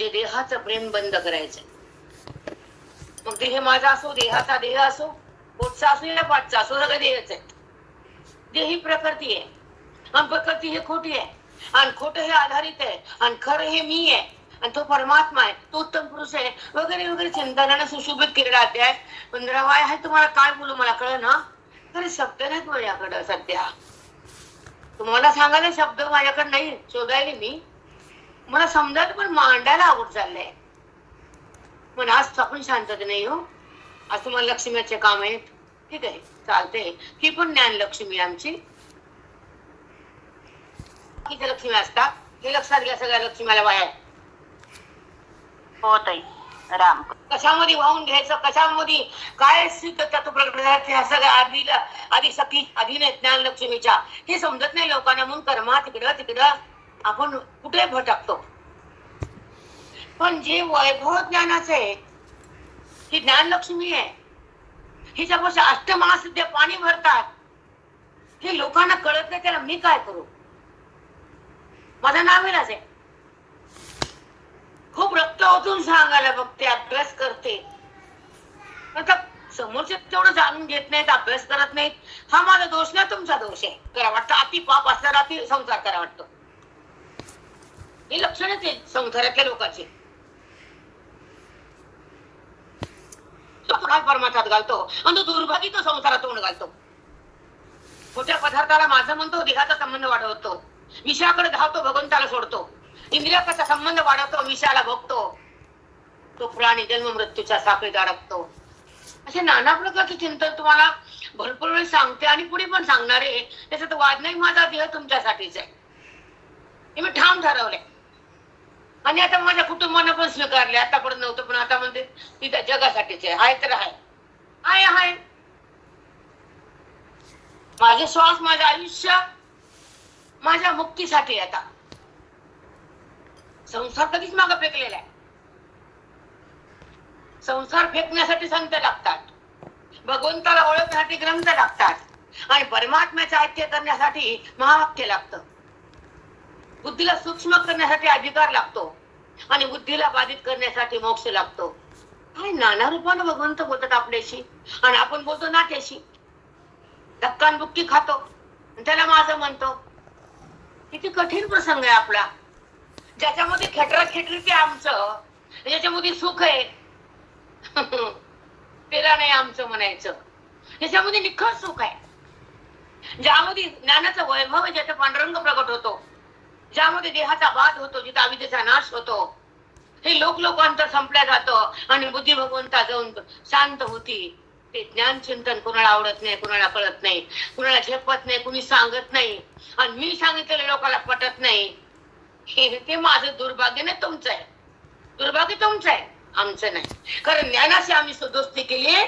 जे देहाचं प्रेम बंद करायचंय. मग देह माझा असो, देहाचा देह असो, पोटचा असो या पाठचा असो, सगळं देहच आहे. देह ही प्रकृती आहे आणि प्रकृती हे खोटी आहे आणि खोटं हे आधारित आहे आणि खरं हे मी आहे आणि तो परमात्मा आहे, तो उत्तम पुरुष आहे वगैरे वगैरे चिंतनाने सुशोभित केलेला अध्याय 15वा आहे. तुम्हाला काय बोलू मला कळलं ना, तरी शब्द नाहीत माझ्याकडं सध्या. तुम्हाला सांगायला शब्द माझ्याकडे नाही, शोधायला मी मला समजायला पण मांडायला आवड चाललंय. पण आज आपण शांतता नाही हो. आज तुम्हाला लक्ष्मीचे काम आहेत, ठीक आहे, चालते. ही पण ज्ञान लक्ष्मी आमची. किती लक्ष्मी असतात हे लक्षात घ्या. सगळ्या लक्ष्मीला बाहेर हो ताई. राम. कशामध्ये वाहून घ्यायचं, कशामध्ये काय तत्व प्रकट ह्या सगळ्या आधी सखी अधीन ज्ञान लक्ष्मीच्या हे समजत नाही लोकांना. म्हणून कर्मा तिकडं आपण कुठे भटकतो. पण जे वैभव ज्ञानाचं आहे ही ज्ञान लक्ष्मी आहे. हिच्यापाशी अष्टमहासिद्ध्या पाणी भरतात. हे लोकांना कळत नाही. त्याला मी काय करू. माझं नाव आहे, खूप रक्त ओतून सांगायला बघते, अभ्यास करते. समोरचे तेवढं जाणून घेत नाहीत, अभ्यास करत नाहीत. हा माझा दोष नाही, तुमचा दोष आहे. करा वाटतं अति पाप असल्यावर अति संसार करा वाटतं. हे लक्षणच आहे संसारातल्या लोकांचे. काय परमार्थात घालतो आणि तो दुर्भागी तो संसारात तोंड घालतो. खोट्या पदार्थाला माझं म्हणतो, देहाचा संबंध वाढवतो, विषयाकडे धावतो, भगवंताला सोडतो, इंद्रियाचा संबंध वाढवतो, विषयाला भोगतो, तो प्राणी जन्म मृत्यूच्या साखळीत अडकतो. असे नाना प्रकारचे चिंतन तुम्हाला भरपूर वेळ सांगते आणि पुढे पण सांगणार आहे. त्याच्यात वाद नाही. माझा देह तुमच्यासाठीच आहे हे मी ठाम ठरवलंय. आणि आता माझ्या कुटुंबानं पण स्वीकारले. आतापर्यंत नव्हतं पण आता म्हणते तिथं जगासाठीच आहे. हाय तर हाय. माझे श्वास, माझं आयुष्य माझ्या मुक्तीसाठी. आता संसार कधीच मागं फेकलेला आहे. संसार फेकण्यासाठी संत लागतात, भगवंताला ओळखण्यासाठी ग्रंथ लागतात आणि परमात्म्याचे ऐक्य करण्यासाठी महावाक्य लागतं. बुद्धीला सूक्ष्म करण्यासाठी अधिकार लागतो आणि बुद्धीला बाधित करण्यासाठी मोक्ष लागतो. काय नाना रूपानं भगवंत बोलतात आपल्याशी आणि आपण बोलतो नाट्याशी. धक्कान बुक्की खातो त्याला माझं म्हणतो. किती कठीण प्रसंग आहे आपला. ज्याच्यामध्ये खेटरी ते आमचं, ज्याच्यामध्ये सुख आहे त्याला नाही आमचं म्हणायचं. ज्याच्यामध्ये निखळ सुख आहे, ज्यामध्ये ज्ञानाचं वैभव, ज्याचा पांडुरंग प्रकट होतो, ज्यामध्ये देहाचा बाध होतो, जिथे अविद्येचा नाश होतो, हे लोकांतर संपल्या जातं आणि बुद्धी भगवंता जाऊन शांत होती. ते ज्ञान चिंतन कुणाला आवडत नाही, कुणाला कळत नाही, कुणाला झेपत नाही, कुणी सांगत नाही आणि मी सांगितलेलं लोकांना पटत नाही. ते माझं दुर्भाग्य नाही, तुमचं आहे. दुर्भाग्य तुमचं आहे, आमचं नाही. कारण ज्ञानाशी आम्ही दोस्ती केली आहे.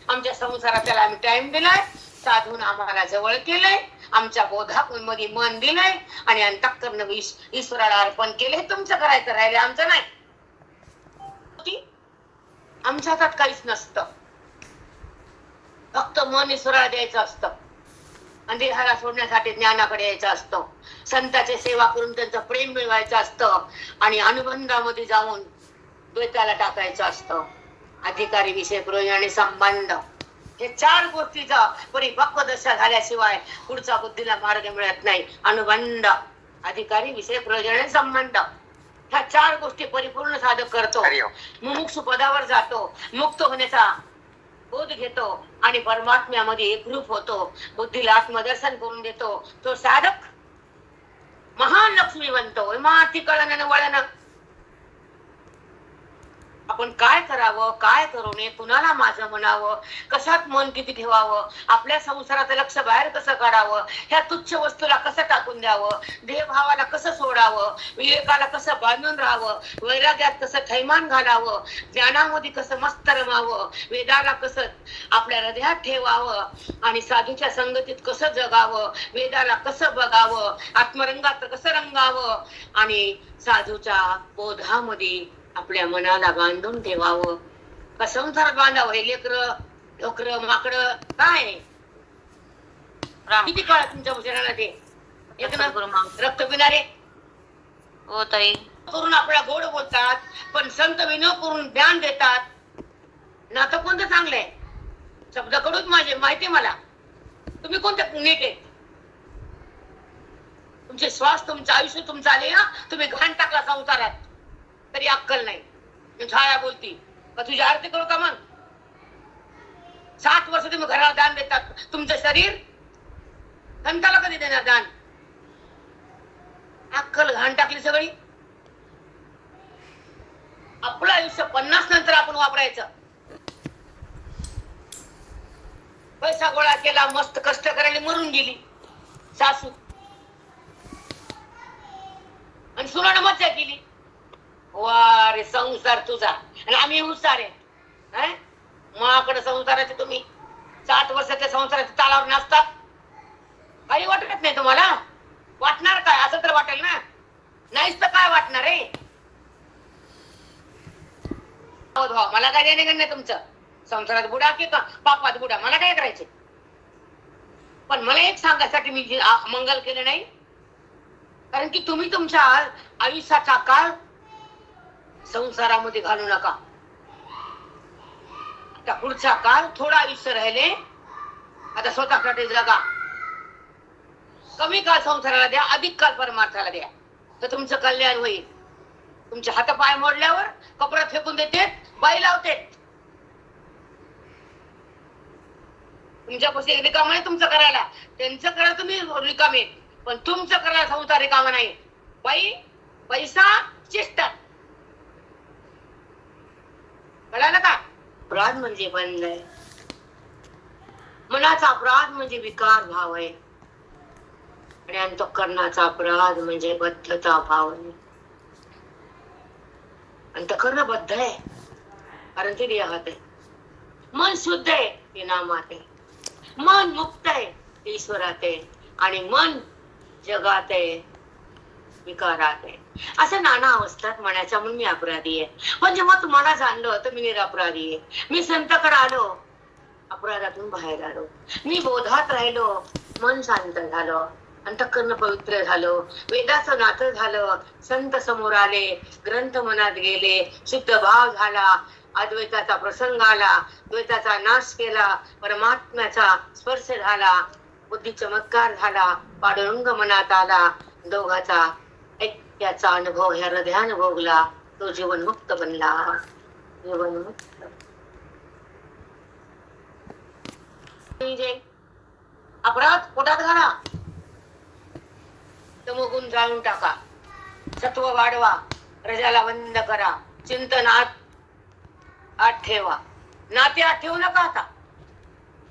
आमच्या संसाराला आम्ही टाइम दिलाय, साधून आम्हाला जवळ केलंय, आमच्या बोधामध्ये मन दिलंय आणि अंतःकरण ईश्वराला अर्पण केले. तुमचं करायचं राहिले, आमचं नाही. आमच्या हातात काहीच नसतं. फक्त मन ईश्वराला द्यायचं असतं आणि देहाला सोडण्यासाठी ज्ञानाकडे यायचं असतं. संतांची सेवा करून त्यांचं प्रेम मिळवायचं असतं आणि अनुबंधामध्ये जाऊन द्वैताला टाकायचं असतं. अधिकारी, विषय, प्रयोजन आणि संबंध हे 4 गोष्टीचा परिपक्व दशा झाल्याशिवाय पुढचा बुद्धीला मार्ग मिळत नाही. अनुबंध, अधिकारी, विषय, प्रयोजन आणि संबंध ह्या 4 गोष्टी परिपूर्ण साधक करतो. मुमुक्षु पदावर जातो, मुक्त होण्याचा बोध घेतो आणि परमात्म्यामध्ये एकरूप होतो. बुद्धीला आत्मदर्शन करून देतो. तो साधक महान लक्ष्मी बनतो. माती कळण वळण. आपण काय करावं, काय करू नये, कुणाला माझं म्हणावं, कशात मन किती ठेवावं, आपल्या संसाराचं लक्ष बाहेर कसं काढावं, ह्या तुच्छ वस्तूला कसं टाकून द्यावं, देहभावाला कसं सोडावं, विवेकाला कसं बांधून राहावं, वैराग्यात कसं थैमान घालावं, ज्ञानामध्ये कसं मस्त रमावं, वेदाला कसं आपल्या हृदयात ठेवावं आणि साधूच्या संगतीत कसं जगावं, वेदाला कसं बघावं, आत्मरंगात कसं रंगावं आणि साधूच्या बोधामध्ये आपल्या मनाला बांधून ठेवावं. का संसारात बांधावं. हे लेकर माकड काय किती काळ तुमच्या भजनाला ते एक ना रक्त पिणारे. हो ताई. करून आपल्याला गोड बोलतात, पण संत विनोद करून ज्ञान देतात. नातं कोणतं चांगलं आहे? शब्द कडूच माझे माहिती मला. तुम्ही कोणतं नीट आहे? तुमचे श्वास, तुमचं आयुष्य तुमचं आले ना, तुम्ही घाण टाकला संसारात तरी अक्कल नाही. मी छाया बोलती का तुझी आरती करू का? मग 7 वर्ष तुम्ही घराला दान देतात. तुमचं शरीर संताला कधी देणार दान? अक्कल घाण टाकली सगळी. आपलं आयुष्य 50 नंतर आपण वापरायचं. पैसा गोळा केला, मस्त कष्ट करायला मरून गेली सासू, आणि सुनानं मज्जा केली. वा रे संसार तुझा, आणि आम्ही हुशार आहे. माकडे संसाराचे तुम्ही 7 वर्षाच्या संसाराच्या तालावर नसतात. काही वाटत नाही तुम्हाला? वाटणार काय? असं तर वाटेल ना. नाहीच तर काय वाटणार आहे? मला काय देणे नाही तुमचं. संसारात बुडा की पापात बुडा, मला काय करायचे? पण मला एक सांगायसाठी मी मंगल केलं नाही, कारण की तुम्ही तुमच्या आयुष्याचा काळ संसारामध्ये घालू नका. आता पुढचा काळ थोडा आयुष्य राहिले, आता स्वतःसाठी जगा. कमी काळ संसाराला द्या, अधिक काळ परमार्थाला द्या, तर तुमचं कल्याण होईल. तुमचे हात पाय मोडल्यावर कपडा फेकून देते, बाई लावते. तुमच्यापाशी रिकाम नाही तुमचं करायला. त्यांचं करा तुम्ही रिकामे, पण तुमचं करायला संसार रिकामा नाही. बाई पैसा शिस्तात. कळालं का? अपराध म्हणजे बंध आहे. मनाचा अपराध म्हणजे विकार भाव आहे, आणि अंतःकरणाचा अपराध म्हणजे बद्धता भाव आहे. अंतःकरण बद्ध आहे कारण ते देहात आहे. मन शुद्ध आहे ते नामात आहे. मन मुक्त आहे ते ईश्वरात आहे, आणि मन जगात आहे, विकारात आहे. असं नाना अवस्थात म्हणायच्या म्हणून मी अपराधी आहे. पण जेव्हा तुम्हाला जाणलं तर मी निरपराधी आहे. मी संताकडे आलो, अपराधातून बाहेर आलो. मी बोधात राहिलो, मन शांत झालं, अंतःकरण पवित्र झालं, वेदाचं नातं झालं, संत समोर आले, ग्रंथ मनात गेले, शुद्ध भाव झाला, अद्वैताचा प्रसंग आला, द्वैताचा नाश केला, परमात्म्याचा स्पर्श झाला, बुद्धी चमत्कार झाला, पांडुरंग मनात आला, दोघाचा ऐक्याचा अनुभव ह्या हृदयानं भोगला, तो जीवनमुक्त बनला. जीवनमुक्त अपराध पोटात घाला, तमोगुण जाळून टाका, सत्व वाढवा, रजाला बंद करा, चिंतनात आत ठेवा. नाते आत ठेवू नका. आता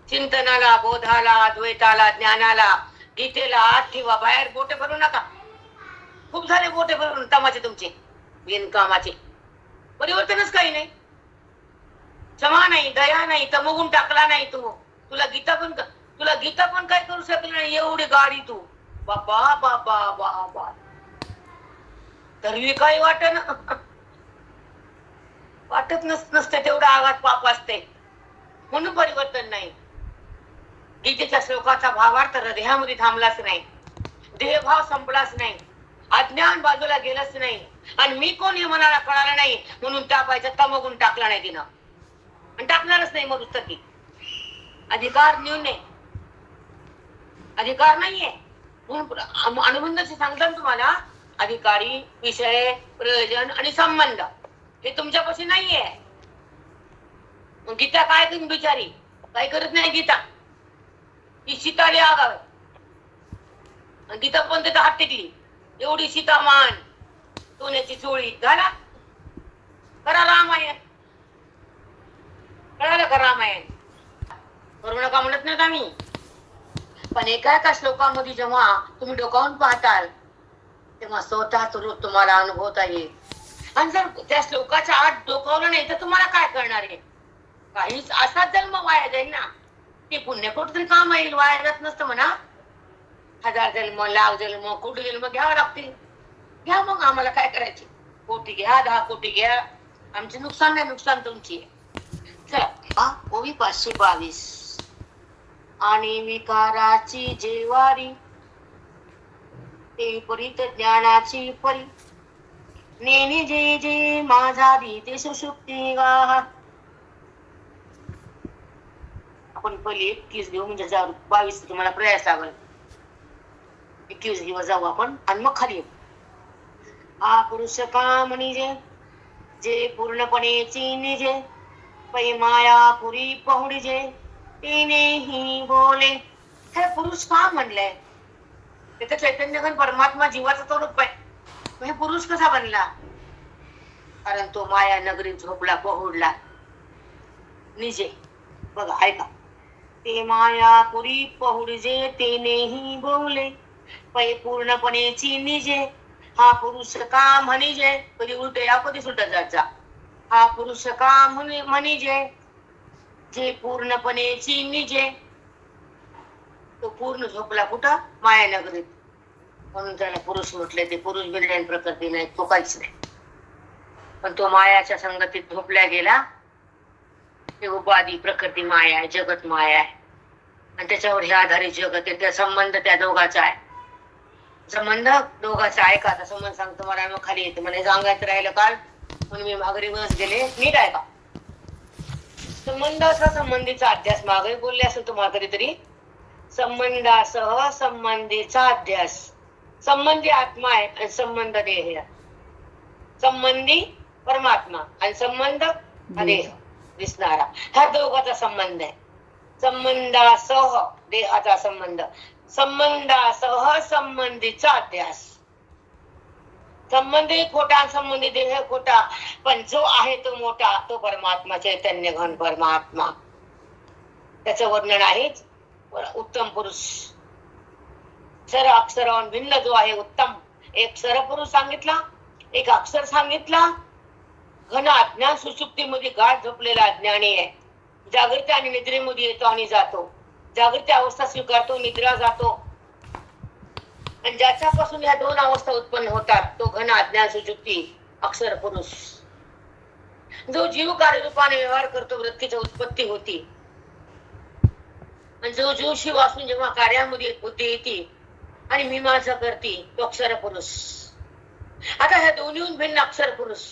चिंतनाला, बोधाला, द्वैताला, ज्ञानाला, गीतेला आत ठेवा. बाहेर बोटे भरू नका. खूप झाले बोटे भरून तमाचे तुमचे बिनकामाचे. परिवर्तनच काही नाही. क्षमा नाही, दया नाही, तमोगुण टाकला नाही तू. तुला गीता पण काय करू शकली नाही. एवढी गाडी तू, बाबा बाबा बाबा, तरी काही वाटत नसते. तेवढा आघात पाप असते म्हणून परिवर्तन नाही. गीतेच्या श्लोकाचा भावार्थ हृदयामध्ये थांबलाच नाही, देहभाव संपलाच नाही, अज्ञान बाजूला गेलंच नाही, आणि मी कोण हे मनाला कळालं नाही म्हणून टाकायचं तमोगुण टाकला नाही तिनं, आणि टाकणारच नाही. मग ती अधिकार न्यून आहे, अधिकार नाहीये. म्हणून अनुबंधाचे सांगतात तुम्हाला, अधिकारी, विषय, प्रयोजन आणि संबंध हे तुमच्यापाशी नाहीये. मग गीता काय करून बिचारी काय करत नाही. गीता ही सीताली आगाव आहे, गीता पण त्याचा हात टेकली. एवढी सीता मान, सोन्याची चोळी घाला, करा रामायण. कळालं का? रामायण करू नका म्हणत नाही आम्ही, पण एका एका श्लोकामध्ये जेव्हा तुम्ही डोकावून पाहताल तेव्हा स्वतःच रूप तुम्हाला अनुभवता येईल. आणि जर त्या श्लोकाच्या आत डोकावलं नाही तर तुम्हाला काय करणार आहे? काहीच. असाच जन्म वाया जाईल ना. ते पुण्य कुठं तरी काम येईल, वाया जात नसतं म्हणा. 1000 जन्म, लाख जन्म, कोटी जन्म घ्यावं लागतील. घ्या मग, आम्हाला काय करायचे? कोटी घ्या, 10 कोटी घ्या, आमचे नुकसान नाही, नुकसान तुमची आहे. चला, ओवी 522. आणि विकाराची जेवारी ते परीत ज्ञानाची परी, नेनी जे जे माझा भीते सुषुप्ती गाह. आपण पहिले 21 घेऊ म्हणजे 22 तुम्हाला प्रयास लागेल. 21 दिवस जाऊ आपण आणि मग खाली येऊ. हा पुरुष का म्हणजे जे पूर्णपणे चिनिजे पै माया पुरी पहुडीजे तिनेही बोले. हे पुरुष का म्हणलंय? तिथे चैतन्यघन परमात्मा जीवाचा तो रूप आहे. हे पुरुष कसा बनला? कारण तो माया नगरीत झोपला पहुडला निजे. बघा ऐका. ते माया पुरी पहुडजे तेनेही बोले पै पूर्णपणे चिनिजे. हा पुरुष का म्हणिजे. कधी उलट या कधी सुलट जायचा. हा पुरुष का म्हणिजे जे पूर्णपणे चिनिजे. तो पूर्ण झोपला कुठं? माया नगरीत. म्हणून त्याला पुरुष म्हटले. ते पुरुष बिर्याणी प्रकृती नाही, तो काहीच नाही. पण तो मायाच्या संगतीत झोपल्या गेला. ते उपाधी प्रकृती माया आहे, जगत माया आहे. आणि त्याच्यावर हे आधारित जगत आहे. त्या संबंध त्या दोघाचा आहे. संबंध दोघाचा आहे का? आता संबंध सांगतो मला मग खाली येते. मला सांगायचं राहिलं काल म्हणून मी माघारी बस गेले. नीट आहे का? संबंधासह संबंधीचा अध्यास मागे बोलले असेल तुम्हाला कधीतरी. संबंधासह संबंधीचा अध्यास. संबंधी आत्मा आहे आणि संबंध देह. संबंधी परमात्मा आणि संबंध हा देह दिसणारा. ह्या दोघाचा संबंध आहे. संबंधासह देहाचा संबंध. संबंधासह संबंधीचा अध्यास. संबंधी खोटा, संबंधी देह खोटा, पण जो आहे तो मोठा, तो परमात्मा चैतन्य घन परमात्मा. त्याचं वर्णन आहे उत्तम पुरुष. सर अक्षराहून भिन्न जो आहे उत्तम. एक सरपुरुष सांगितला, एक अक्षर सांगितला. घन अज्ञान सुषुप्तीमध्ये गाढ झोपलेला अज्ञानी आहे. जागृती आणि निद्रेमध्ये येतो आणि जातो. जागृती अवस्था स्वीकारतो, निद्रा जातो. आणि ज्याच्यापासून या दोन अवस्था उत्पन्न होतात तो घन अज्ञान सुषुप्ती अक्षर पुरुष. जो जीव कार्यरूपाने व्यवहार करतो, वृत्तीची उत्पत्ती होती. आणि जो जीव शिव असून जेव्हा कार्यामध्ये बुद्धी येते आणि मीमांसा करते तो अक्षर पुरुष. आता ह्या दोन्हीहून भिन्न अक्षर पुरुष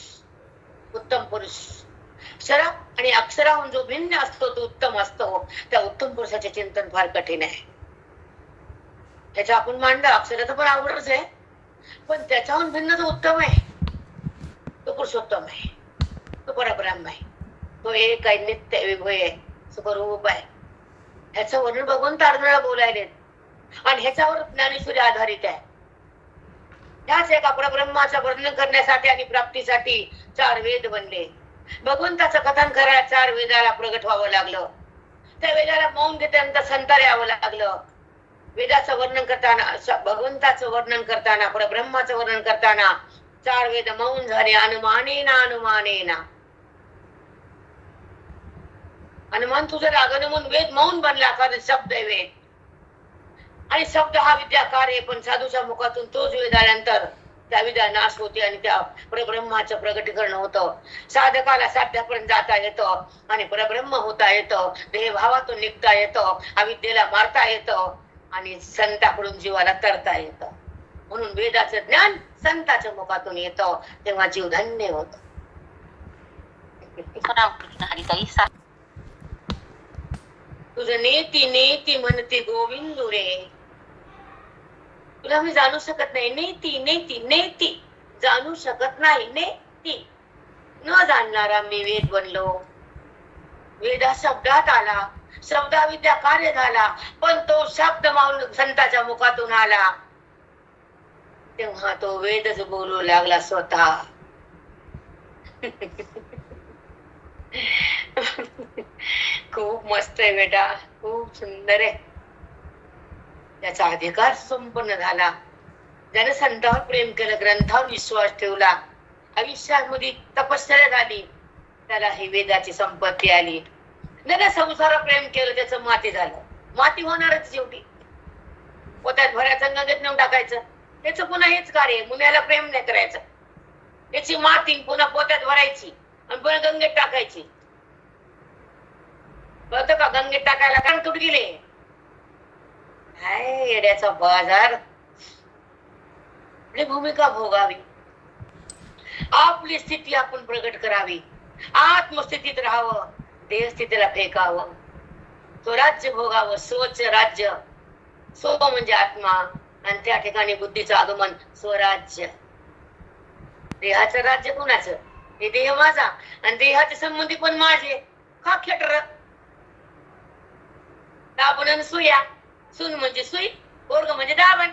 उत्तम पुरुष. क्षरा आणि अक्षराहून जो भिन्न असतो तो उत्तम असतो. त्या उत्तम पुरुषाचे चिंतन फार कठीण आहे. त्याच्या आपण मांडलं अक्षराचं पण आवडच आहे, पण त्याच्याहून भिन्न जो उत्तम आहे तो पुरुषोत्तम आहे, तो परब्रह्म आहे, तो एक आहे, नित्य विभय आहे, सुखरूप आहे. ह्याचं वर्णन बघून अर्जुनाला बोलायले आणि ह्याच्यावर ज्ञानेश्वरी आधारित आहे. त्याच एका परब्रह्माचं वर्णन करण्यासाठी आणि प्राप्तीसाठी 4 वेद बनले. भगवंताचं कथन करायला 4 वेदाला प्रगट व्हावं लागलं. त्या वेदाला मौन घेतल्यानंतर संताला यावं लागलं. वेदाचं वर्णन करताना, भगवंताचं वर्णन करताना, परब्रह्माचं वर्णन करताना 4 वेद मौन झाले. अनुमानेना अनुमानेना. अनुमान तुझं रागानं म्हणून वेद मौन बनला, कारण शब्द आहे वेद. आणि शब्द हा विद्या कार्य, पण साधूच्या मुखातून तोच वेद आल्यानंतर त्या विद्या नाश होते आणि त्या परब्रह्माचं प्रगटीकरण होतं. साधकाला साध्यापर्यंत जाता येतं आणि परब्रह्म होता येतं. देहभावातून निघता येतं, अविद्येला मारता येतं आणि संताकडून जीवाला तरता येतं. म्हणून वेदाचं ज्ञान संताच्या मुखातून येतं, तेव्हा जीव धन्य होत. तुझं नेती नेती म्हणते गोविंदू रे. तुला मी जाणू शकत नाही. नेती नेती नेती जाणू शकत नाही. नेती न जाणणारा मी वेद बनलो. वेदा शब्दात आला, शब्दाविद्या कार्य झाला, पण तो शब्द माऊन संताच्या मुखातून आला तेव्हा तो वेदच बोलू लागला स्वतः. खूप मस्त आहे बेटा, खूप सुंदर आहे. त्याचा अधिकार संपन्न झाला. ज्याने संतावर प्रेम केलं, ग्रंथावर विश्वास ठेवला, आयुष्यामध्ये तपश्चर्या झाली, त्याला ही वेदाची संपत्ती आली. ज्याने संसारावर प्रेम केलं त्याचं माती झालं. माती होणारच शेवटी. पोत्यात भरायचं, गंगेत नेऊन टाकायचं. त्याचं पुन्हा हेच कार्य. मुन्याला प्रेम नाही करायचं, त्याची माती पुन्हा पोत्यात भरायची आणि पुन्हा गंगेत टाकायची. कळतं का? गंगेत टाकायला कारण कुठे गेले? हाय येड्याचा बाजार. भूमिका भोगावी. आपली स्थिती आपण प्रगट करावी, आत्मस्थितीत राहावं, देहस्थितीला फेकावं, स्वराज्य भोगावं, स्वच्छ राज्य. स्व म्हणजे आत्मा आणि त्या ठिकाणी बुद्धीचं आगमन, स्वराज्य. देहाचं राज्य कुणाचं? हे देह माझा आणि देहाचे संबंधी पण माझे. हा खेटर दाबण आणि सुया. सून म्हणजे सुई, पोरग म्हणजे दाबण.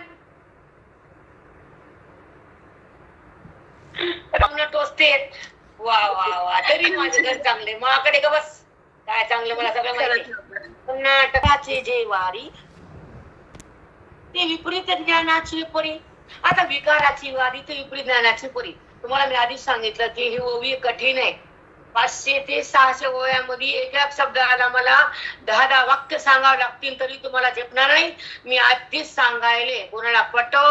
टोचते. वा वा वा, तरी माझं घर चांगले, माकडे ग बस. काय चांगलं मला सगळं माहिती. कर्नाटकाचे जे वारी ते विपरीत ज्ञानाची परी. आता विकाराची वारी ते विपरीत ज्ञानाची परी. तुम्हाला मी आधीच सांगितलं की ही ओवी कठीण आहे. 500 ते 600 ओव्यामध्ये एका शब्दाला मला 10 वाक्य सांगावं लागतील तरी तुम्हाला झेपणार नाही. मी आधीच सांगायले, कोणाला पटो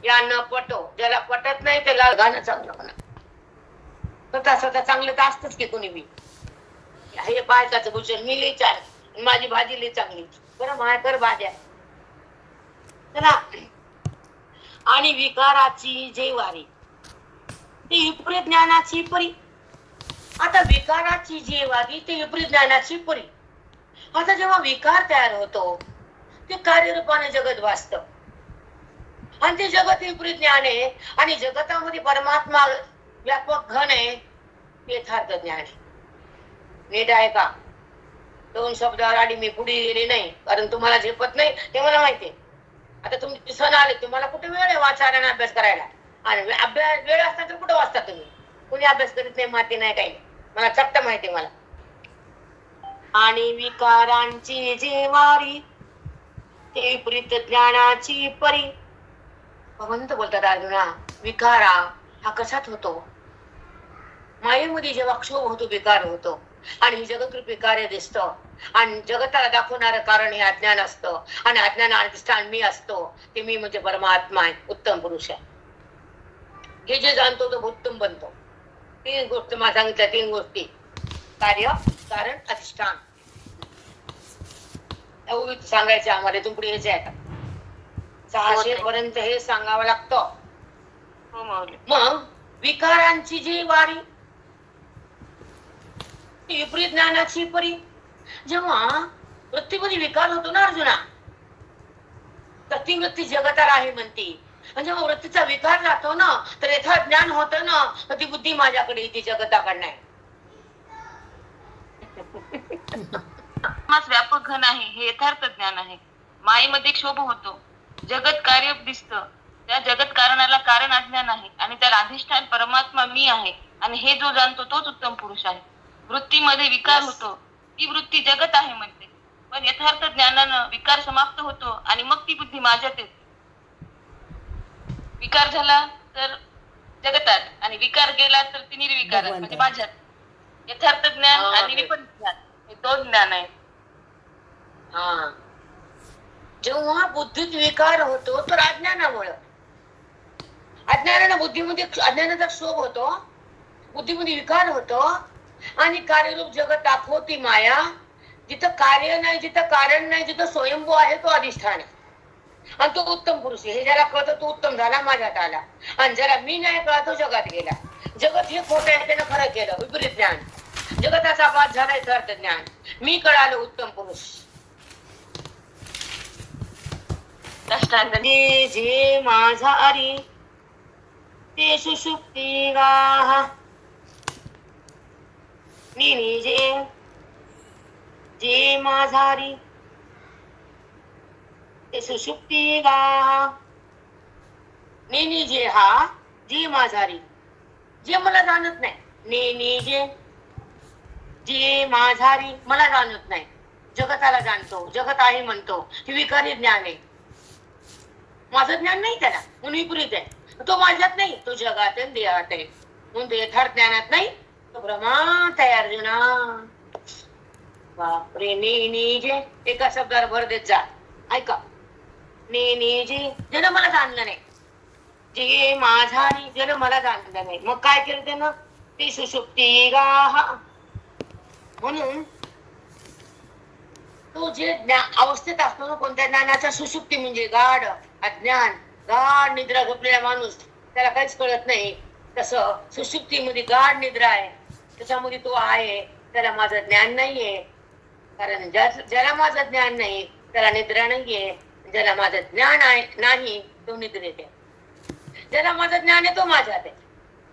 या न पटो, ज्याला पटत नाही त्याला गाणं चांगलं म्हणा. स्वतः चांगलं तर असतच की कोणी बी. हे बायकाचं भूषण मी लई छान, माझी भाजी लई चांगली, बरं मायकर भाज्या. चला, आणि विकाराची जे वारी ते विपरीत ज्ञानाची परी. आता विकाराची जी वारी ते विपरीत ज्ञानाची परी. आता जेव्हा विकार तयार होतो ते कार्यरूपाने जगत वाचत आणि ते जगत विपरीत ज्ञान आहे आणि जगतामध्ये परमात्मा व्यापक घन आहे, यथार्थ ज्ञान आहे. नीट आहे का? 2 शब्दावर आधी मी पुढे गेले नाही, कारण तुम्हाला झेपत नाही ते मला माहिती. आता तुमचे सण आले, तुम्हाला कुठे वेळ आहे वाचायला अभ्यास करायला? आणि अभ्यास वेळ असता तर कुठं वाचता तुम्ही? कुणी अभ्यास करीत नाही, माती नाही, काही मला चट्ट माहिती मला. आणि विकारांची जी वारी ते विपरीत ज्ञानाची परी. भगवंत बोलतात अर्जुना, विकारा हा कशात होतो? मायेमध्ये जेव्हा क्षोभ होतो, विकार होतो आणि जगतरूपी कार्य दिसतं आणि जगताला दाखवणारं कारण हे अज्ञान असतं आणि अज्ञान अधिष्ठान मी असतो. ते मी म्हणजे परमात्मा आहे, उत्तम पुरुष आहे. हे जे जाणतो तो उत्तम बनतो. 3 गोष्टी मला सांगितल्या, 3 गोष्टी: कार्य, कारण, अधिष्ठान. सांगायचे आम्हाला, इथून पुढे यायचे आहे का? 600 पर्यंत हे सांगावं लागतं. मग विकारांची जी वारी विपरीत ज्ञानाची परी. जेव्हा वृत्तीमध्ये विकार होतो ना अर्जुना, तर ती वृत्ती जगताला आहे म्हणते. आणि जेव्हा वृत्तीचा विकार जातो ना, तर यथार्थ ज्ञान होतं ना, तर ती बुद्धी माझ्याकडे येते, जगताकडे नाही. व्यापक घन आहे, हे यथार्थ ज्ञान आहे. मायेमध्ये क्षोभ होतो, जगत कार्य दिसतं, त्या जगत कारणाला कारण अज्ञान आहे आणि त्याला अधिष्ठान परमात्मा मी आहे आणि हे जो जाणतो तोच उत्तम पुरुष आहे. वृत्तीमध्ये विकार होतो, ती वृत्ती जगत आहे म्हणते, पण यथार्थ ज्ञानानं विकार समाप्त होतो आणि मग ती बुद्धी माझ्यात येते. विकार झाला तर जगतात आणि विकार गेला तर ती निर्विकार म्हणजे माझ्यात. यथार्थ ज्ञान आणि विपरीत ज्ञान हे 2 ज्ञान आहेत. जेव्हा बुद्धीत विकार होतो तर अज्ञानामुळे, अज्ञानानं बुद्धीमध्ये अज्ञानाचा क्षोभ होतो, बुद्धीमध्ये विकार होतो आणि कार्यरूप जगत दाखवती माया. जिथं कार्य नाही, जिथं कारण नाही, जिथं स्वयंभू आहे तो अधिष्ठान आहे आणि तो उत्तम पुरुष आहे. हे ज्याला कळतं तो उत्तम झाला, माझ्यात आला. आणि ज्याला मी नाही कळत तो जगात गेला. जगत हे खोटं आहे, त्यानं खरं केलं, विपरीत ज्ञान. जगताचा बाद झाला यथार्थ ज्ञान. मी कळालो, उत्तम पुरुष. जे माझा अरी ते सुषुप्ती गाह. निनी जे माझारी ते सुषुप्ती गाह. निनी जे हा, जे माझारी, जे मला जाणत नाही. निनी जे माझारी मला जाणत नाही, जगताला जाणतो, जगत आहे म्हणतो. हे विकारी ज्ञान आहे, माझं ज्ञान नाही त्याला, म्हणून विपरीत आहे. तो माझ्यात नाही, तो जगात आहे, देहात आहे, म्हणून तो यथार्थ ज्ञानात नाही, तो भ्रमात आहे अर्जुना. बापरे. ने जे एका शब्दावर भर देत जा. ऐका, ने जे ज्यानं मला जाणलं नाही, जे माझा ज्यानं मला जाणलं नाही, मग काय केलं त्यानं? ते सुषुप्ती गाह. म्हणून तो जे अवस्थेत असतो ना, कोणत्या ज्ञानाचा, सुषुप्ती म्हणजे गाढ अज्ञान, गाढ निद्रा झोपलेला माणूस, त्याला काहीच कळत नाही. तसं सुषुप्तीमध्ये गाढ निद्रा आहे, त्याच्यामध्ये तो आहे, त्याला माझं ज्ञान नाहीये. कारण ज्याला माझं ज्ञान नाही त्याला निद्रा नाहीये. ज्याला माझं ज्ञान नाही तो निद्रेत आहे. ज्याला माझं ज्ञान आहे तो माझ्यात आहे,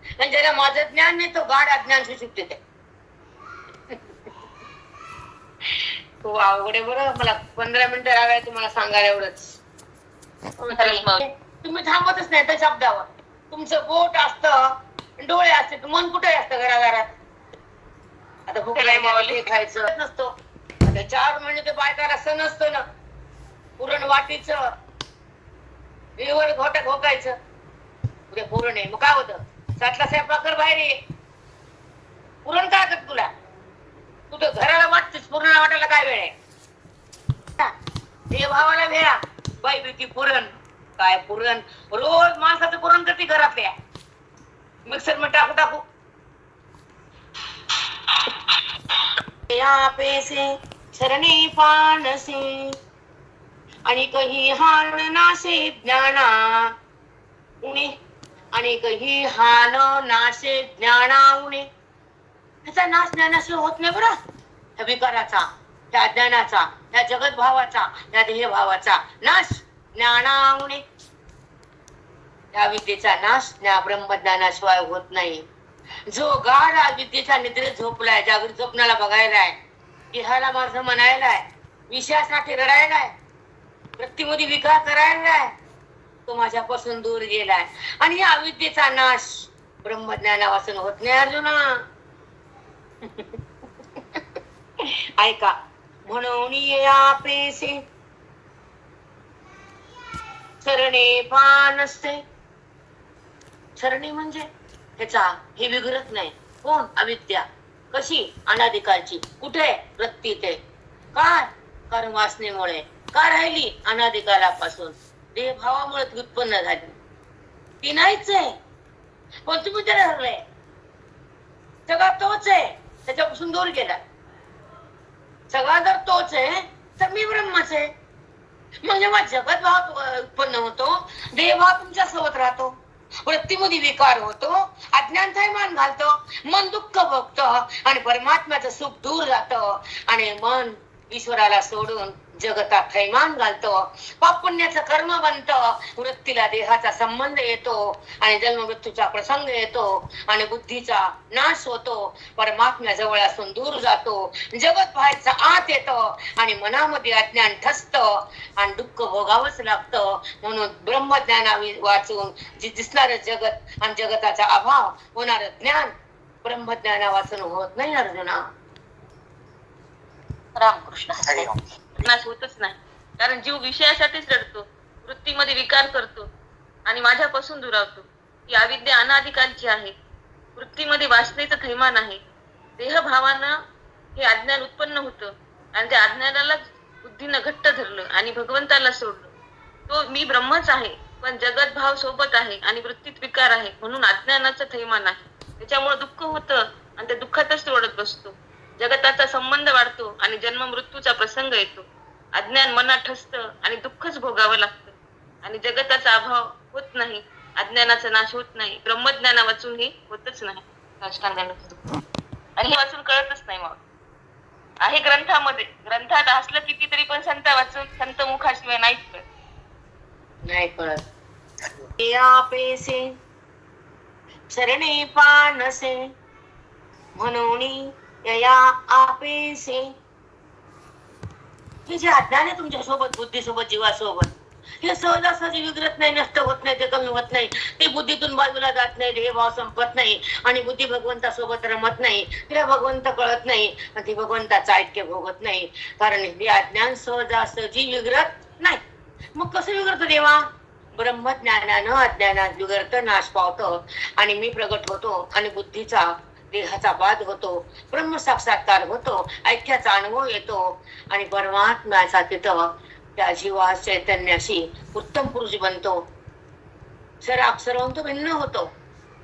आणि ज्याला माझं ज्ञान नाही तो गाढ अज्ञान सुषुप्तीत आहे. खूप अवघड आहे बरं. मला 15 मिनिटं लागले तुम्हाला सांगायला एवढंच. तुम्ही थांबतच नाही त्या शब्दावर. तुमचं बोट असतं, डोळे असते, मन कुठे असतं घराघरात. आता भूक लागली खायचं नसतो. आता 4 महिने ते बायकाला सण असतो ना, पुरण वाटीचं वेवर घोटा घोकायचं. उद्या पुरण आहे मग काय होतं, 7ला स्वयंपाक कर बाहेर ये. पुरण काय करत तुला, तू तर घराला वाटतेस, पुरण वाटायला काय वेळ आहे. हे भावाला वेळा बाई बेटी पुरण काय पुरण, रोज माणसाचं पुरण करते घरातल्या. मिक्सर मध्ये टाकू टाकू या पेसे शरणे पानसे आणि कही हान नाशे ज्ञाना उणे, आणि कही हान नाशे ज्ञाना उणे. त्याचा नाश ज्ञानाशिवाय होत नाही बरं. त्या विकाराचा, त्या अज्ञानाचा, त्या जगत भावाचा, त्या देह भावाचा नाश ज्ञाना उणे. त्या विद्येचा नाश त्या ब्रह्मज्ञानाशिवाय होत नाही. जो गाढ विद्येच्या निद्रेत झोपलाय, जागृत स्वप्नाला बघायलाय, देहाला माझं म्हणायलाय, विषयासाठी रडायलाय, वृत्तीमध्ये विकार करायलाय, तो माझ्यापासून दूर गेलाय. आणि या अविद्येचा नाश ब्रह्मज्ञानापासून होत नाही अर्जुना. ऐका, म्हणून या पेसे शरणे पानसे. शरणे म्हणजे त्याचा हे विघरत नाही. कोण? अविद्या. कशी? अनादिकालची. कुठे? वृत्तीत आहे. काय? कारण वासनेमुळे. का राहिली? अनादिकालापासून देह भावामुळे ती उत्पन्न झाली. ती नाहीच आहे, पण तुम्ही त्याला धरलंय. सगळा तोच आहे, त्याच्यापासून दूर गेला. सगळा जर तोच आहे तर मी ब्रह्मच आहे. मग जेव्हा जगत भाव उत्पन्न होतो, देह भाव तुमच्या सोबत राहतो, वृत्तीमध्ये विकार होतो, अज्ञान थैमान घालतो, मन दुःख भोगत, आणि परमात्म्याचं सुख दूर जात, आणि मन ईश्वराला सोडून जगतात थैमान घालतो. पाप पुण्याचं कर्म बनतं, वृत्तीला देहाचा संबंध येतो, आणि जन्म मृत्यूचा प्रसंग येतो, आणि बुद्धीचा नाश होतो, परमात्म्या जवळ असून दूर जातो, जगत व्हायचं आत येतो, आणि मनामध्ये अज्ञान ठसतं, आणि दुःख भोगावंच लागतं. म्हणून ब्रह्मज्ञाना वाचून जे दिसणारं जगत आणि जगताचा अभाव होणारं ज्ञान ब्रह्मज्ञाना वाचून होत नाही अर्जुना. रामकृष्ण. नाश होतच नाही, कारण जीव विषयासाठीच रडतो, वृत्तीमध्ये विकार करतो, आणि माझ्यापासून दुरावतो. ही अविद्या अनादिकालची आहे. वृत्तीमध्ये वासनेचं थैमान आहे. देहभावानं हे अज्ञान उत्पन्न होतं, आणि त्या अज्ञानाला बुद्धीनं घट्ट धरलं आणि भगवंताला सोडलं. तो मी ब्रह्मच आहे, पण जगत भाव सोबत आहे, आणि वृत्तीत विकार आहे, म्हणून अज्ञानाचं थैमान आहे. त्याच्यामुळे दुःख होतं, आणि त्या दुःखातच तो रडत बसतो. जगताचा संबंध वाढतो, आणि जन्म मृत्यूचा प्रसंग येतो. अज्ञान मनात ठसतं, आणि दुःखच भोगावं लागतं, आणि जगताचा अभाव होत नाही, अज्ञानाचा नाश होत नाही. ब्रह्मज्ञाना वाचून हे होतच नाही. आणि हे वाचून कळतच नाही. मग आहे ग्रंथामध्ये, ग्रंथात असलं कितीतरी, पण संत वाचून संत मुखाशिवाय नाहीच कळत. नाही कळत. या पेसे शरणे पानसे म्हणून या आपेसे. हे जे अज्ञान आहे तुमच्या सोबत, बुद्धीसोबत, जीवासोबत, हे सहजासहजी विग्रत नाही, नष्ट होत नाही, ते कमी होत नाही, ते बुद्धीतून बाजूला जात नाही, देह भाव संपत नाही, आणि बुद्धी भगवंतासोबत रमत नाही, तिला भगवंत कळत नाही, आणि ती भगवंताचं ऐक्य भोगत नाही. कारण हे अज्ञान सहजासहजी विग्रत नाही. मग कसं विग्रत देवा? ब्रह्मज्ञानानं अज्ञानात विगरत, नाश पावतो, आणि मी प्रगट होतो, आणि बुद्धीचा देहाचा बाध होतो, ब्रह्म साक्षात्कार होतो, ऐक्याचा अनुभव येतो, आणि परमात्म्याचा तिथं त्या जीवा चैतन्याशी उत्तम पुरुष बनतो. सर्वांतो भिन्न होतो.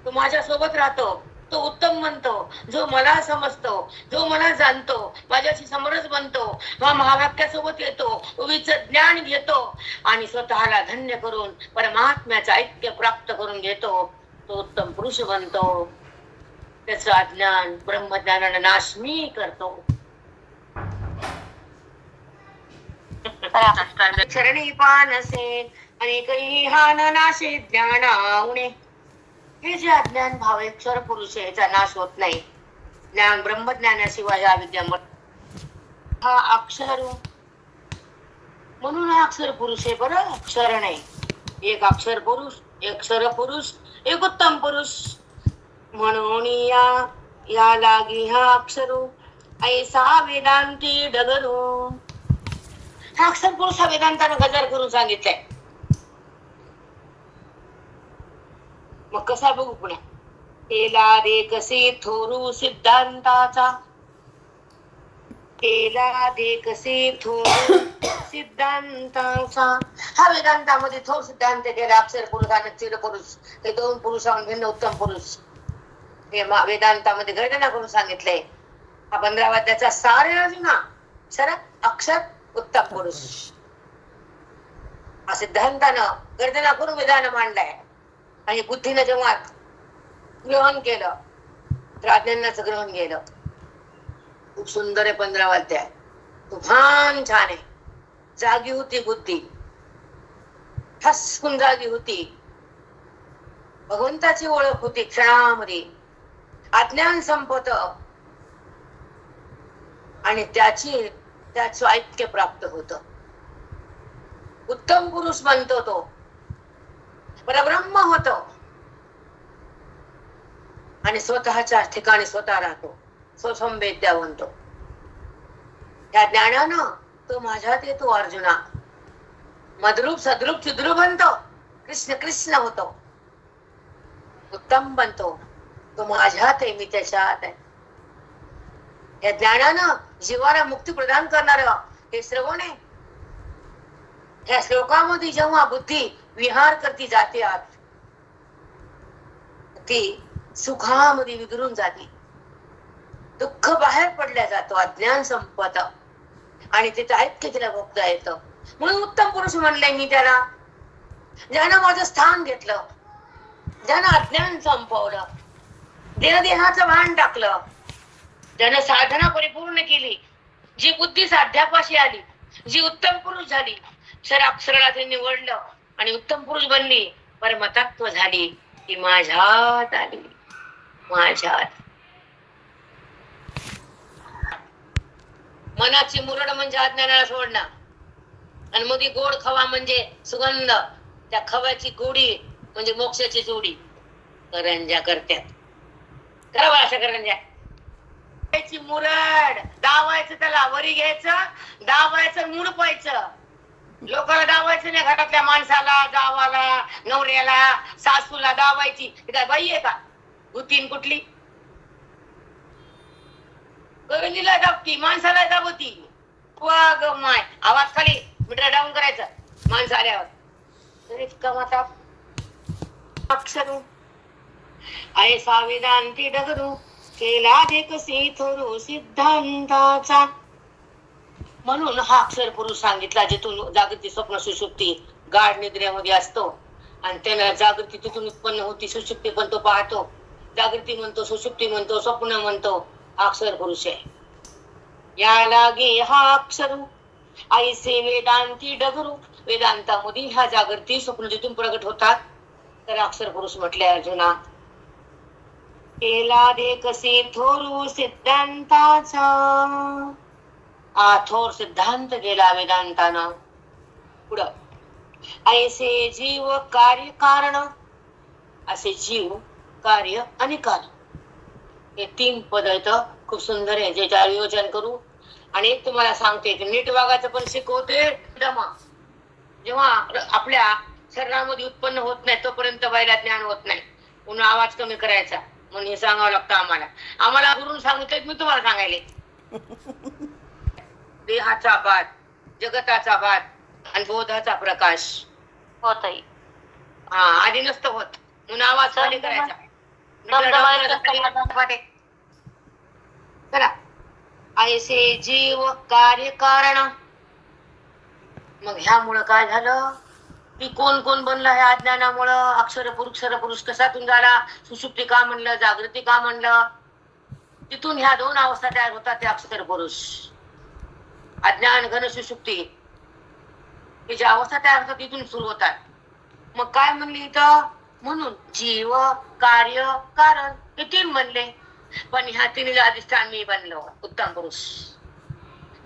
तो माझ्या सोबत राहतो, तो उत्तम बनतो. जो मला समजतो, जो मला जाणतो, माझ्याशी समरस बनतो, महावाक्यासोबत येतो, उभीच ज्ञान घेतो, आणि स्वतःला धन्य करून परमात्म्याचं ऐक्य प्राप्त करून घेतो. तो उत्तम पुरुष बनतो. त्याचं अज्ञान ब्रह्मज्ञानाने नाश मी करतो. चरणी पानसे अनेकही हान नाशे ज्ञानामुळे. हे जे अज्ञान भाव अक्षर पुरुष आहे याचा नाश होत नाही. ज्ञान ब्रह्मज्ञानाशिवाय हा विद्या हा अक्षर म्हणून हा अक्षर पुरुष आहे. बरं, अक्षर नाही. एक अक्षर पुरुष, एक अक्षर पुरुष, एक उत्तम पुरुष. म्हणून या लागी हा अक्षरू ऐसा वेदांती डगरू. हा अक्षर पुरुष हा वेदांतानं गजर करून सांगितलंय. मग कसा बघू पुन्हा. केला रे कसे थोरू सिद्धांताचा. केला दे कसे थोरू सिद्धांताचा. हा वेदांतामध्ये थोर सिद्धांत केला. अक्षर पुरुष आणि चिर पुरुष हे दोन पुरुषाहून भिन्न उत्तम पुरुष हे वेदांतामध्ये गर्जना करून सांगितलंय. हा 15 वाद्याचा सार आहे अर्जुना. सर अक्षर उत्तम पुरुष हा सिद्धांतानं गर्जना करून विधान मांडलाय. आणि बुद्धीनं जेव्हा ग्रहण केलं तर अज्ञानाचं ग्रहण केलं. खूप सुंदर आहे 15 वाद्य. तुफान छान आहे. जागी होती बुद्धी, ठसकून जागी होती. भगवंताची ओळख होती क्षणामध्ये. अज्ञान संपत आणि त्याचं ऐक्य प्राप्त होत. उत्तम पुरुष बनतो तो. परब्रह्म होतो आणि स्वतःच्या ठिकाणी स्वतः राहतो. स्वसंवेद्या बनतो. त्या ज्ञानानं तो माझ्यात येतो अर्जुना. मद्रूप सद्रूप चिद्रूप बनतो. कृष्ण कृष्ण होतो. उत्तम बनतो. तो माझ्यात आहे, मी त्याच्यात आहे. या ज्ञानानं जीवाला मुक्ती प्रदान करणार हे श्रवण आहे. ह्या श्लोकामध्ये जेव्हा बुद्धी विहार करती जाते आत, ती सुखामध्ये विघरून जाते. दुःख बाहेर पडल्या जातो. अज्ञान संपत आणि तिथं ऐक्य तिला भोगता येतं. म्हणून उत्तम पुरुष म्हणलंय मी त्याला. ज्यानं माझं स्थान घेतलं, ज्यानं अज्ञान संपवलं, देहाचं भान टाकलं, ज्यानं साधना परिपूर्ण केली, जी बुद्धी साध्यापाशी आली, जी उत्तम पुरुष झाली, अक्षराला ते निवडलं आणि उत्तम पुरुष बनली, परमतत्व झाली, ती माझ्यात आली. माझ्यात मनाची मुरड म्हणजे अज्ञानाला सोडणं आणि मध्ये गोड खवा म्हणजे सुगंध. त्या खव्याची गोडी म्हणजे मोक्षाची जोडी. करंजा करत्यात. करा अशा करंजा. मुरड दावायचं, त्याला वरी घ्यायचं, दावायचं, मूड पाहायचं. लोकांना दावायचं नाही. घरातल्या माणसाला, जावाला, नवऱ्याला, सासूला दावायची. काय बाई आहे का? भूतीन कुठली? करंजीला दाबती, माणसाला दाबती. ग माय आवाज खाली, मीटर डाऊन करायचं माणसं आल्यावर. अक्षरू ऐसा वेदांती डगरू. केला दे कसे थोरू सिद्धांताचा. म्हणून हा अक्षर पुरुष सांगितला, जिथून जागृती स्वप्न सुषुप्ती गाढ निद्रेमध्ये असतो आणि त्यानं जागृती तिथून उत्पन्न होती. सुषुप्ती पण तो पाहतो. जागृती म्हणतो, सुषुप्ती म्हणतो, स्वप्न म्हणतो. अक्षर पुरुष आहे. या लागे हा अक्षरू ऐसे वेदांती डगरू. वेदांतामध्ये ह्या जागृती स्वप्न जिथून प्रगट होतात तर अक्षर पुरुष म्हटले अर्जुना. केला दे कसे थोरू सिद्धांताचा. थोर सिद्धांत केला वेदांतानं. पुढं ऐसे जीव कार्य कारण. असे जीव, कार्य आणि कारण हे 3 पद आहेत. खूप सुंदर आहे. जे योजन करू. आणि एक तुम्हाला सांगते की नीट वागायचं पण शिकवते. जेव्हा आपल्या शरीरामध्ये उत्पन्न होत नाही तोपर्यंत बायला ज्ञान होत नाही. पुन्हा आवाज कमी करायचा म्हणून हे सांगावं लागतं आम्हाला. आम्हाला गुरुन सांगितलं मी तुम्हाला सांगायले. देहाचा बाद, जगताचा बाद आणि बोधाचा प्रकाश होत. आधी नसतं होत म्हणून आवाज खाली करायचा. ऐसे जीव कार्य कारण. मग ह्यामुळं काय झालं? की कोण कोण बनलं ह्या अज्ञानामुळं, अक्षर पुरुष कशातून झाला, सुषुप्ती का म्हणलं, जागृती का म्हणलं, तिथून ह्या दोन अवस्था तयार होतात. ते अक्षर पुरुष, अज्ञान घन सुषुप्ती, ही ज्या अवस्था तयार होतात तिथून सुरू होतात. मग काय म्हणली इथं, म्हणून जीव, कार्य, कारण हे तीन बनले. पण ह्या तिन्हीला अधिष्ठान मी बनलो उत्तम पुरुष.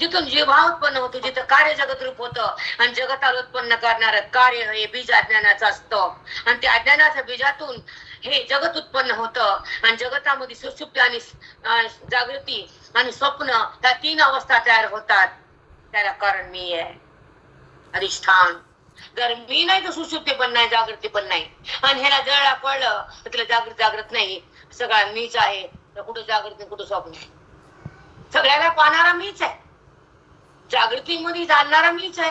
जिथून जीवभाव उत्पन्न होतो, जिथं कार्य जगत रूप होतं आणि जगताला उत्पन्न करणार कार्य हे बीज अज्ञानाचं असतं. आणि त्या अज्ञानाच्या बीजातून हे जगत उत्पन्न होतं. आणि जगतामध्ये सुषुप्ती आणि जागृती आणि स्वप्न ह्या तीन अवस्था तयार होतात. त्याला कारण मी आहे, अधिष्ठान. जर मी नाही तर सुषुप्ती पण नाही, जागृती पण नाही. आणि ह्याला जळला कळलं तर तिला जागृत नाही, सगळा मीच आहे. तर कुठं जागृती कुठं स्वप्न, सगळ्याला पाहणारा मीच आहे. जागृतीमध्ये जाणणारा मीच आहे,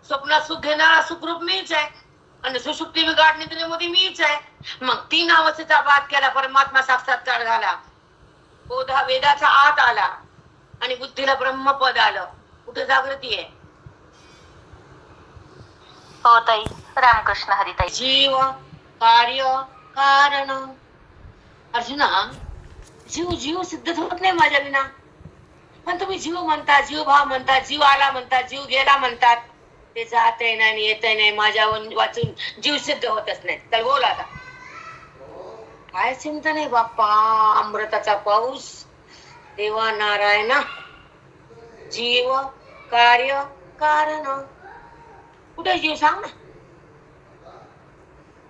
स्वप्नात सुख घेणारा सुखरूप मीच आहे, आणि सुषुप्ती बिघाड निद्रेमध्ये मीच आहे. मग तीन अवस्थेचा बात केला, परमात्मा साक्षात्कार झाला, बोधा वेदाचा आत आला आणि बुद्धीला ब्रह्मपद आलं. कुठे जागृती आहे? हो ताई, रामकृष्ण हरी ताई. जीव, कार्य, कारण. अर्जुना, जीव सिद्ध होत नाही माझ्या विना. पण तुम्ही जीव म्हणता, जीव भाव म्हणता, जीव आला म्हणतात, जीव गेला म्हणतात. ते जातही नाही आणि येतही नाही. माझ्या वाचून जीव सिद्ध होतच नाही. तर बोल आता, काय चिंतन आहे बाप्पा? अमृताचा पाऊस, देवा नारायणा. जीव, कार्य, कारण. कुठे जीव सांग ना.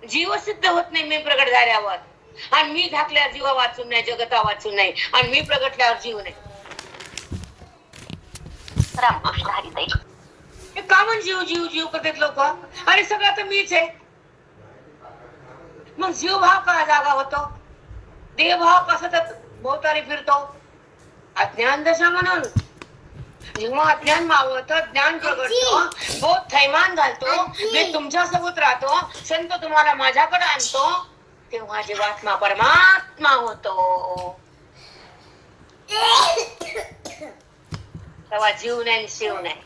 जीव सिद्ध होत नाही मी प्रगट झाल्यावर. आणि मी झाकल्यावर जीव वाचून नाही, जगता वाचून नाही. आणि मी प्रगटल्यावर जीव नाही. रामकृष्ण हरी ताई. हे का म्हण जीव जीव जीव करतात लोक? आणि सगळं तर मीच आहे. मग जीव भाव का जागा होतो? देह भाव कसा तर भोवतारी फिरतो? अज्ञान दशा म्हणून. जेव्हा अज्ञान मावळत, ज्ञान प्रगटतो, बोध थैमान घालतो, मी तुमच्या सोबत राहतो, संत तुम्हाला माझ्याकडे आणतो, तेव्हा जीवात्मा परमात्मा होतो. तेव्हा जीव नाही, शिव नाही,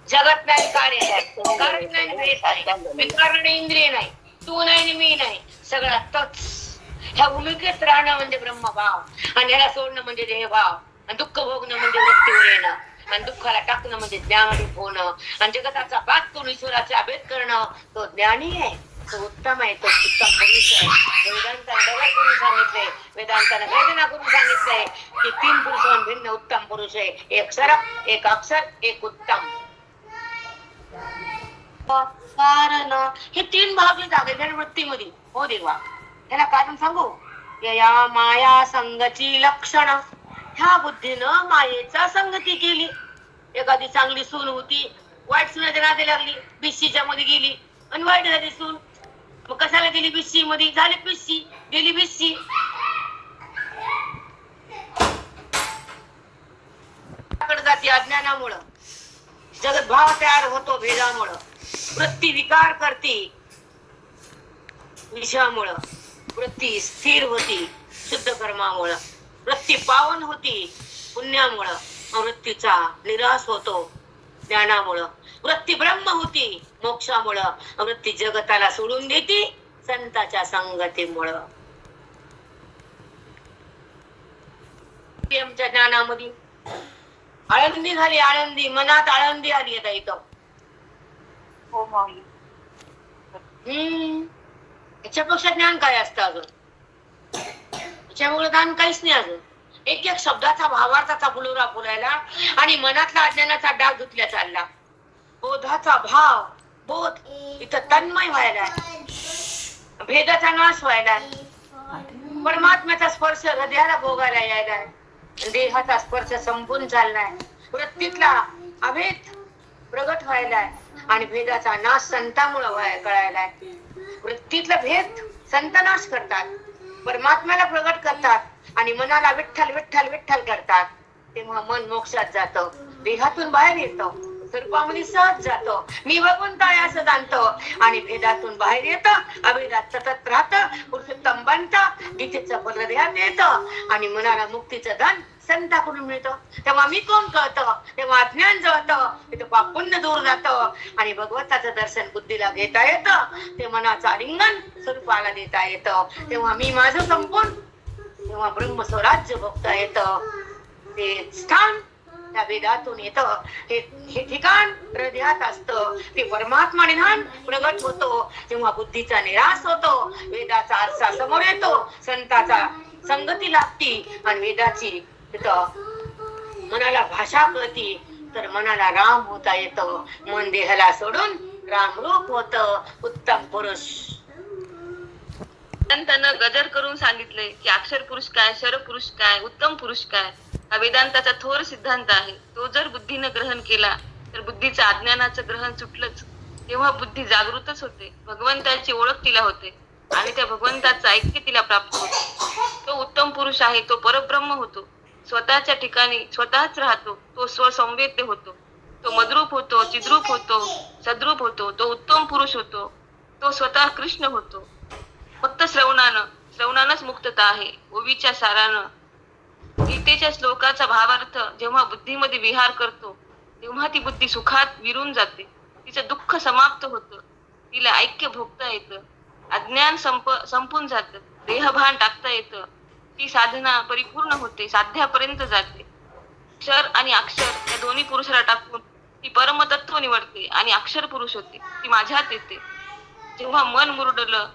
जगत नाही, कार्य नाही, कारण नाही, भेद नाही, विकार इंद्रिय नाही, तू नाही आणि मी नाही, सगळं तोच. ह्या भूमिकेत राहणं म्हणजे ब्रह्मभाव, आणि ह्याला सोडणं म्हणजे देहभाव, आणि दुःख भोगणं म्हणजे वृत्तीवर येणं, आणि दुःखाला टाकणं म्हणजे ज्ञानरूप होणं, आणि जगताचा बात करून ईश्वराचा अभेद करणं. तो ज्ञानी आहे, तो उत्तम आहे, तो उत्तम पुरुष आहे. वेदांताने डबल करून सांगितले, वेदांताने वेदना करून सांगितलंय की तीन पुरुष भिन्न उत्तम पुरुष आहे. एक सरक, एक अक्षर, एक उत्तम. कारण हे तीन भाव जे जागे वृत्तीमध्ये. हो देवा, त्याला कारण सांगू. या माया संगची लक्षण. ह्या बुद्धीनं मायेचा संगती केली. एखादी चांगली सून होती, वाईट सुनाच्या नादी लागली, बिस्सीच्या मध्ये गेली आणि वाईट झाली सून. मग कशाला गेली बिस्सी मध्ये? झाली बिस्सी, गेली बिस्सी. जाती अज्ञानामुळं, जगत भाव तयार होतो भेदामुळं, वृत्ती विकार करते विषयामुळं, वृत्ती स्थिर होती शुद्ध कर्मामुळं, वृत्ती पावन होती पुण्यामुळं, वृत्तीचा निराश होतो ज्ञानामुळं, वृत्ती ब्रह्म होती मोक्षामुळं, वृत्ती जगताला सोडून देते संताच्या संगतीमुळं. आमच्या ज्ञानामध्ये आळंदी झाली, आळंदी मनात आळंदी आली आता इथं. हो माऊली. याच्यापेक्षा ज्ञान काय असतं अजून? त्याच्यामुळे ज्ञान काहीच नाही अजून. एक एक शब्दाचा भावार्थाचा फुलोरा फुलायला आणि मनातला अज्ञानाचा डाग धुतल्या चालला. बोधाचा भाव, बोध इथं तन्मय व्हायला, भेदाचा नाश व्हायला, परमात्म्याचा स्पर्श हृदयाला भोगायला यायला, देहाचा स्पर्श संपून चाललाय, वृत्तीतला अभेद प्रगट व्हायलाय आणि भेदाचा नाश संतामुळे कळायलाय. वृत्तीतला भेद संत नाश करतात, परमात्म्याला प्रगट करतात आणि मनाला विठ्ठल विठ्ठल विठ्ठल करतात. तेव्हा मन मोक्षात जातं, देहातून बाहेर येतं, स्वरूपामध्ये सहज जातो, मी भगवंत आहे असं जाणतो आणि भेदातून बाहेर येतं, अभेदात सतत राहतं, पुरुषोत्तम बनतं, गीतेचं फल हृदयात येतं आणि मनाला मुक्तीचं धन संताकडून मिळतं. तेव्हा मी कोण कळतं, तेव्हा अज्ञान जळतं, तिथे पापुण्य दूर जातं आणि भगवंताचं दर्शन बुद्धीला घेता येतं. ते मनाचं आलिंगन स्वरूपाला देता येतं. तेव्हा मी माझं संपून तेव्हा ब्रह्म स्वराज्य भोगता येतं. ते स्थान त्या वेदातून येतं. हे ठिकाण हृदयात असतं. ते परमात्मा निधान प्रगट होतो. जेव्हा बुद्धीचा निराश होतो, वेदाचा आरसा समोर येतो, संताचा संगती लागती आणि वेदाची तिथं मनाला भाषा कळती, तर मनाला राम होता येतं. मन देहाला सोडून रामरूप होतं. उत्तम पुरुष. वेदांतानं गजर करून सांगितले की अक्षर पुरुष काय, शर पुरुष काय, उत्तम पुरुष काय. हा वेदांताचा थोर सिद्धांत आहे. तो जर बुद्धीनं ग्रहण केला तर बुद्धीचं अज्ञानाचं ग्रहण सुटलंच. तेव्हा बुद्धी जागृतच होते. भगवंताची ओळख तिला होते आणि त्या भगवंताचं ऐक्य तिला प्राप्त होते. तो उत्तम पुरुष आहे. तो परब्रह्म होतो. स्वतःच्या ठिकाणी स्वतःच राहतो. तो स्वसंवेद्य होतो. तो मद्रूप होतो, चिद्रूप होतो, सद्रूप होतो. तो उत्तम पुरुष होतो. तो स्वतः कृष्ण होतो. फक्त श्रवणानंच मुक्तता आहे. ओवीच्या सारानं गीतेच्या श्लोकाचा भावार्थ जेव्हा बुद्धीमध्ये विहार करतो, तेव्हा ती बुद्धी सुखात विरून जाते. तिचं दुःख समाप्त होतं. तिला ऐक्य भोगता येतं. अज्ञान संपून जातं. देहभान टाकता येतं. ती साधना परिपूर्ण होते. साध्यापर्यंत जाते. क्षर आणि अक्षर या दोन्ही पुरुषाला टाकून ती परमतत्व निवडते आणि अक्षर पुरुष होते. ती माझ्यात येते. जेव्हा मन मुरडलं,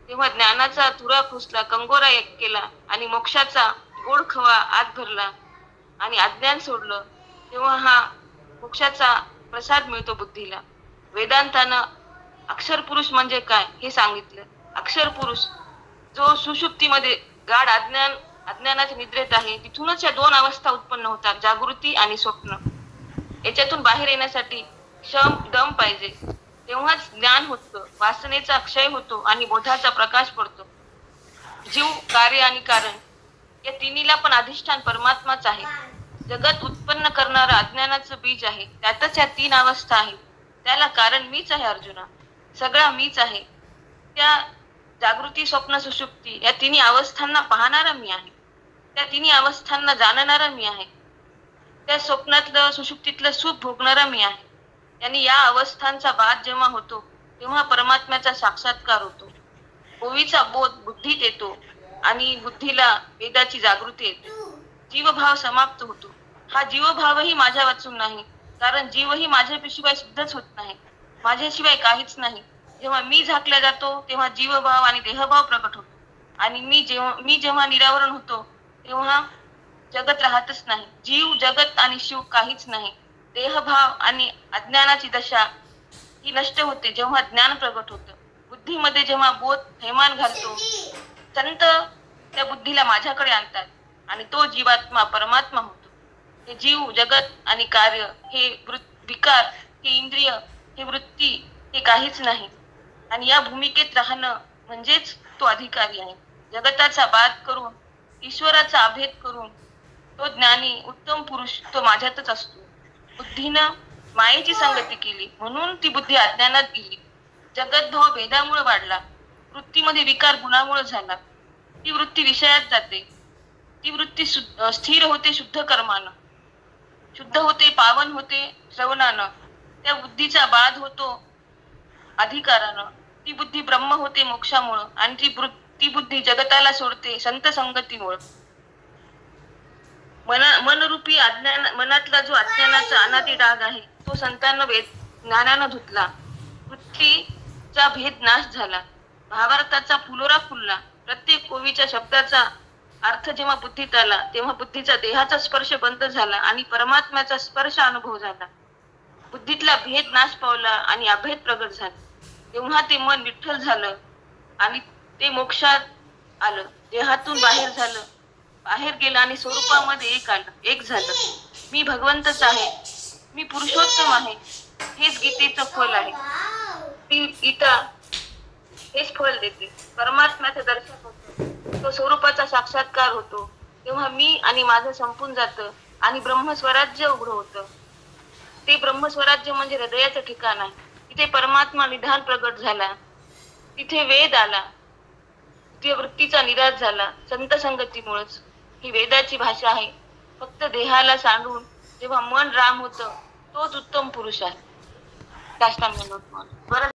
तेव्हा ज्ञानाचा तुरा खुसला, कंगोरा एक केला आणि मोक्षाचा गोड खवा आत भरला आणि अज्ञान सोडलं, तेव्हा हा मोक्षाचा प्रसाद मिळतो बुद्धीला. वेदांतानं अक्षर पुरुष म्हणजे काय हे सांगितलं. अक्षर पुरुष जो सुषुप्तीमध्ये गाढ अज्ञानाच्या निद्रेत आहे, तिथूनच या दोन अवस्था उत्पन्न होतात, जागृती आणि स्वप्न. याच्यातून बाहेर येण्यासाठी क्षम दम पाहिजे. तेव्हाच ज्ञान होतं, वासनेचा क्षय होतो आणि बोधाचा प्रकाश पडतो. जीव, कार्य आणि कारण या तिन्हीला पण अधिष्ठान परमात्माच आहे. जगत उत्पन्न करणारं अज्ञानाचं बीज आहे. त्यातच या तीन अवस्था आहेत. त्याला कारण मीच आहे अर्जुना. सगळा मीच आहे. त्या जागृती, स्वप्न, सुषुप्ती या तिन्ही अवस्थांना पाहणारा मी आहे. त्या तिन्ही अवस्थांना जाणणारा मी आहे. त्या स्वप्नातलं, सुषुप्तीतलं सुख भोगणारा मी आहे. आणि या अवस्थांचा बाध जेव्हा होतो, तेव्हा परमात्म्याचा साक्षात्कार होतो. ओवीचा बोध बुद्धीत येतो आणि बुद्धीला वेदाची जागृती येते. जीवभाव समाप्त होतो. हा जीवभावही माझ्या वाचून नाही, कारण जीवही माझ्याशिवाय सिद्धच होत नाही. माझ्याशिवाय काहीच नाही. जेव्हा मी झाकला जातो, तेव्हा जीवभाव आणि देहभाव प्रकट होतो. आणि मी जेव्हा निरावरण होतो, तेव्हा जगत राहतच नाही. जीव, जगत आणि शिव काहीच नाही. देहभाव आणि अज्ञानाची दशा ही नष्ट होते जेव्हा ज्ञान प्रगट होतं. बुद्धीमध्ये जेव्हा बोध थैमान घालतो, संत त्या बुद्धीला माझ्याकडे आणतात आणि तो जीवात्मा परमात्मा होतो. हे जीव, जगत आणि कार्य, हे विकार, हे इंद्रिय, हे वृत्ती, हे काहीच नाही. आणि या भूमिकेत राहणं म्हणजेच तो अधिकारी आहे. जगताचा बाध करून, ईश्वराचा अभेद करून तो ज्ञानी, उत्तम पुरुष तो माझ्यातच असतो. बुद्धीनं मायेची संगती केली म्हणून ती बुद्धी अज्ञानात गेली. जगतभाव भेदामुळे वाढला. वृत्तीमध्ये विकार गुणामुळे झाला. ती वृत्ती विषयात जाते. ती वृत्ती स्थिर होते शुद्ध कर्मानं, शुद्ध होते, पावन होते श्रवणानं. त्या बुद्धीचा बाध होतो अधिकारानं. ती बुद्धी ब्रह्म होते मोक्षामुळं आणि ती बुद्धी जगताला सोडते संत संगतीमुळं. मनरूपी मनातला जो अज्ञानाचा अनादी डाग आहे, तो संतांना ज्ञानानं धुतला. वृत्तीचा भेद नाश झाला. भावार्थाचा फुलोरा फुलला. प्रत्येक ओवीच्या शब्दाचा अर्थ जेव्हा बुद्धीत आला, तेव्हा बुद्धीचा देहाचा स्पर्श बंद झाला आणि परमात्म्याचा स्पर्श अनुभव झाला. बुद्धीतला भेद नाश पावला आणि अभेद प्रगट झाला. तेव्हा ते मन विठ्ठल झालं आणि ते मोक्षात आलं. देहातून बाहेर झालं, बाहेर गेलं आणि स्वरूपामध्ये एक झालं. मी भगवंतच आहे, मी पुरुषोत्तम आहे. हेच गीतेचं फल आहे. ती गीता हेच फल देते. परमात्म्याचं दर्शन होतं, तो स्वरूपाचा साक्षात्कार होतो. तेव्हा मी आणि माझं संपून जातं आणि ब्रह्मस्वराज्य उघडं होतं. ते ब्रह्मस्वराज्य म्हणजे हृदयाचं ठिकाण आहे. तिथे परमात्मा निधान प्रगट झाला. तिथे वेद आला. तिथे वृत्तीचा निराश झाला संत संगतीमुळेच. ही वेदाची भाषा आहे. फक्त देहाला सांडून जेव्हा मन राम होतं तोच उत्तम पुरुष आहे. शास्त्रांनी बरं